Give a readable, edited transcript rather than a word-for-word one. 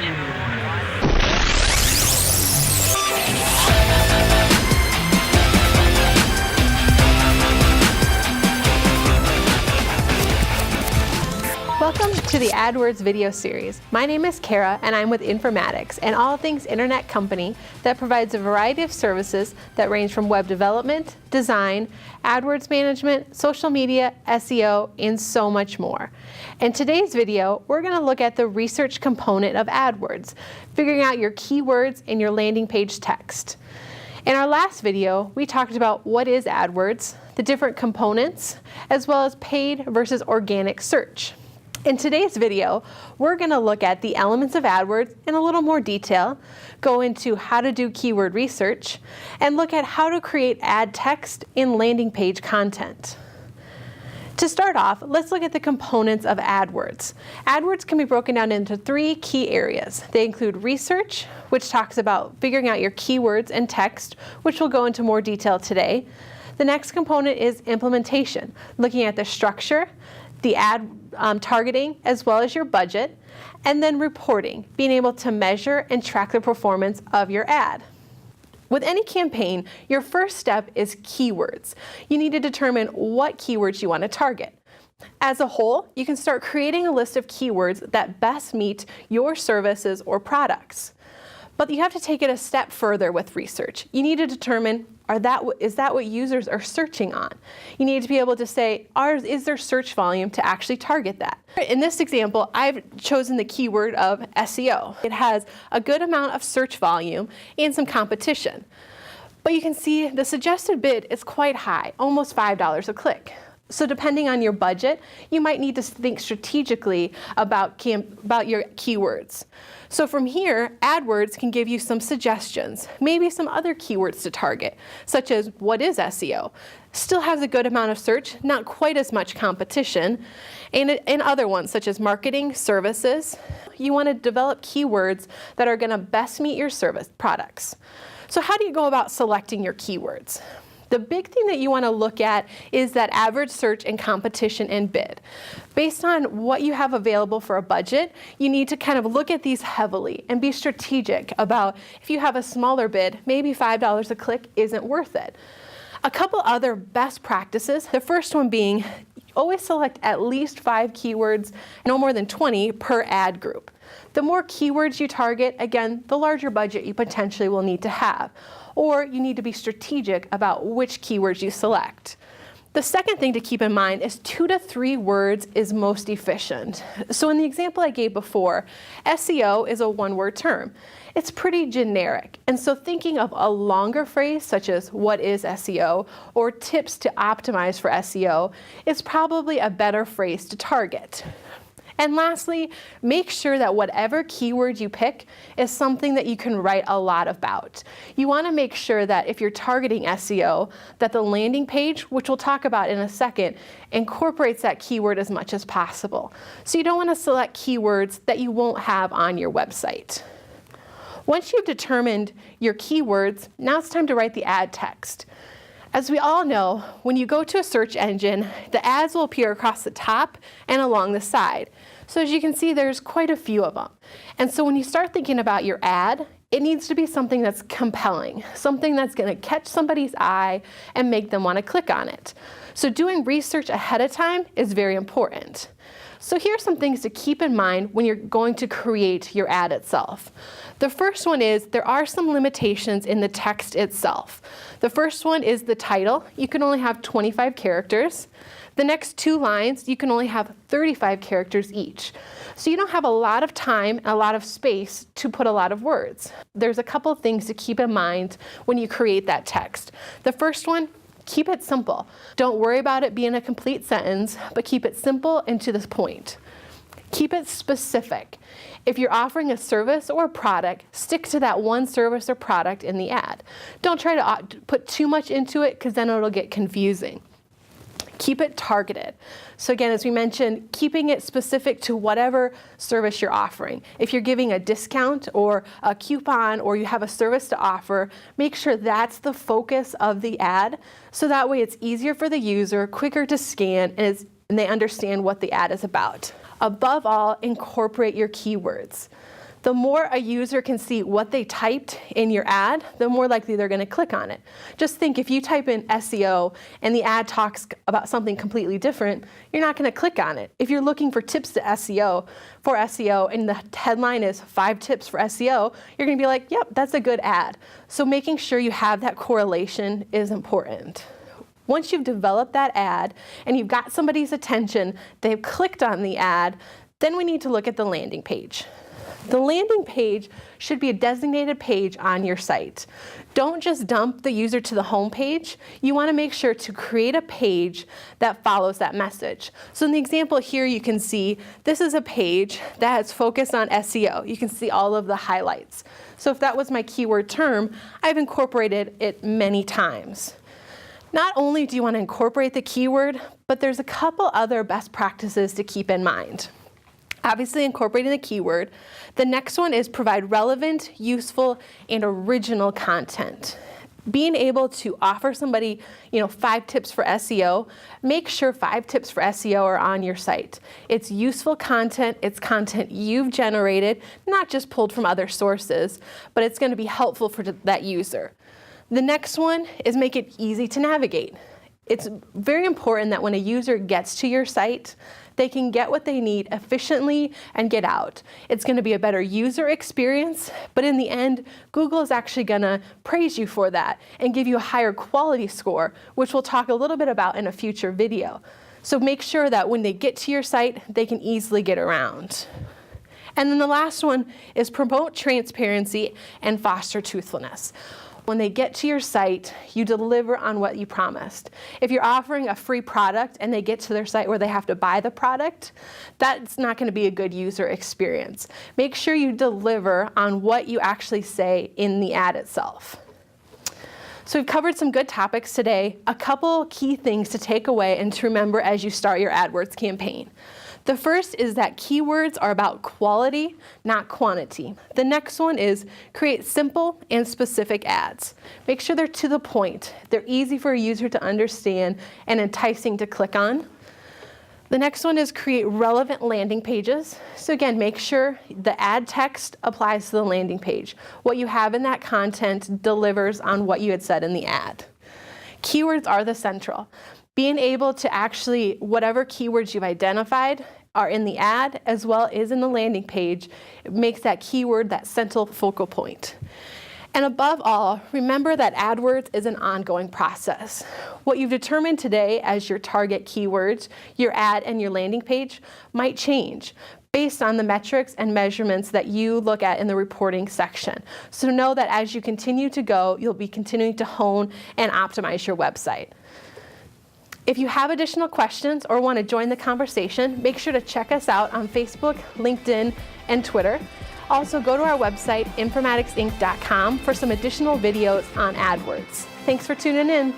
Welcome to the AdWords video series. My name is Kara and I'm with Informatics, an all things internet company that provides a variety of services that range from web development, design, AdWords management, social media, SEO, and so much more. In today's video, we're going to look at the research component of AdWords, figuring out your keywords in your landing page text. In our last video, we talked about what is AdWords, the different components, as well as paid versus organic search. In today's video, we're going to look at the elements of AdWords in a little more detail, go into how to do keyword research, and look at how to create ad text in landing page content. To start off, let's look at the components of AdWords. AdWords can be broken down into three key areas. They include research, which talks about figuring out your keywords and text, which we'll go into more detail today. The next component is implementation, looking at the structure, the ad targeting, as well as your budget, and then reporting, being able to measure and track the performance of your ad. With any campaign, your first step is keywords. You need to determine what keywords you want to target. As a whole, you can start creating a list of keywords that best meet your services or products. But you have to take it a step further with research. You need to determine, is that what users are searching on? You need to be able to say, is there search volume to actually target that? In this example, I've chosen the keyword of SEO. It has a good amount of search volume and some competition. But you can see the suggested bid is quite high, almost $5 a click. So depending on your budget, you might need to think strategically about your keywords. So from here, AdWords can give you some suggestions, maybe some other keywords to target, such as what is SEO? Still has a good amount of search, not quite as much competition, and other ones such as marketing, services. You want to develop keywords that are going to best meet your service products. So how do you go about selecting your keywords? The big thing that you want to look at is that average search and competition and bid. Based on what you have available for a budget, you need to kind of look at these heavily and be strategic about if you have a smaller bid, maybe $5 a click isn't worth it. A couple other best practices, the first one being always select at least 5 keywords, no more than 20 per ad group. The more keywords you target, again, the larger budget you potentially will need to have. Or you need to be strategic about which keywords you select. The second thing to keep in mind is 2 to 3 words is most efficient. So in the example I gave before, SEO is a one-word term. It's pretty generic. And so thinking of a longer phrase such as what is SEO or tips to optimize for SEO is probably a better phrase to target. And lastly, make sure that whatever keyword you pick is something that you can write a lot about. You want to make sure that if you're targeting SEO, that the landing page, which we'll talk about in a second, incorporates that keyword as much as possible. So you don't want to select keywords that you won't have on your website. Once you've determined your keywords, now it's time to write the ad text. As we all know, when you go to a search engine, the ads will appear across the top and along the side. So as you can see, there's quite a few of them. And so when you start thinking about your ad, it needs to be something that's compelling, something that's going to catch somebody's eye and make them want to click on it. So doing research ahead of time is very important. So here's some things to keep in mind when you're going to create your ad itself. The first one is there are some limitations in the text itself. The first one is the title. You can only have 25 characters. The next 2 lines, you can only have 35 characters each. So you don't have a lot of time and a lot of space to put a lot of words. There's a couple of things to keep in mind when you create that text. The first one, keep it simple. Don't worry about it being a complete sentence, but keep it simple and to the point. Keep it specific. If you're offering a service or a product, stick to that one service or product in the ad. Don't try to put too much into it because then it'll get confusing. Keep it targeted. So again, as we mentioned, keeping it specific to whatever service you're offering. If you're giving a discount or a coupon or you have a service to offer, make sure that's the focus of the ad. So that way it's easier for the user, quicker to scan, and they understand what the ad is about. Above all, incorporate your keywords. The more a user can see what they typed in your ad, the more likely they're going to click on it. Just think, if you type in SEO and the ad talks about something completely different, you're not going to click on it. If you're looking for tips to SEO and the headline is 5 tips for SEO, you're going to be like, yep, that's a good ad. So making sure you have that correlation is important. Once you've developed that ad and you've got somebody's attention, they've clicked on the ad, then we need to look at the landing page. The landing page should be a designated page on your site. Don't just dump the user to the home page. You want to make sure to create a page that follows that message. So in the example here, you can see this is a page that has focused on SEO. You can see all of the highlights. So if that was my keyword term, I've incorporated it many times. Not only do you want to incorporate the keyword, but there's a couple other best practices to keep in mind. Obviously, incorporating the keyword. The next one is provide relevant, useful, and original content. Being able to offer somebody, 5 tips for SEO, make sure 5 tips for SEO are on your site. It's useful content, it's content you've generated, not just pulled from other sources, but it's going to be helpful for that user. The next one is make it easy to navigate. It's very important that when a user gets to your site, they can get what they need efficiently and get out. It's going to be a better user experience, but in the end, Google is actually going to praise you for that and give you a higher quality score, which we'll talk a little bit about in a future video. So make sure that when they get to your site, they can easily get around. And then the last one is promote transparency and foster truthfulness. When they get to your site, you deliver on what you promised. If you're offering a free product and they get to their site where they have to buy the product, that's not going to be a good user experience. Make sure you deliver on what you actually say in the ad itself. So we've covered some good topics today. A couple key things to take away and to remember as you start your AdWords campaign. The first is that keywords are about quality, not quantity. The next one is create simple and specific ads. Make sure they're to the point. They're easy for a user to understand and enticing to click on. The next one is create relevant landing pages. So again, make sure the ad text applies to the landing page. What you have in that content delivers on what you had said in the ad. Keywords are the central. Being able to actually, whatever keywords you've identified are in the ad as well as in the landing page, it makes that keyword that central focal point. And above all, remember that AdWords is an ongoing process. What you've determined today as your target keywords, your ad and your landing page might change based on the metrics and measurements that you look at in the reporting section. So know that as you continue to go, you'll be continuing to hone and optimize your website. If you have additional questions or want to join the conversation, make sure to check us out on Facebook, LinkedIn, and Twitter. Also, go to our website, informaticsinc.com, for some additional videos on AdWords. Thanks for tuning in.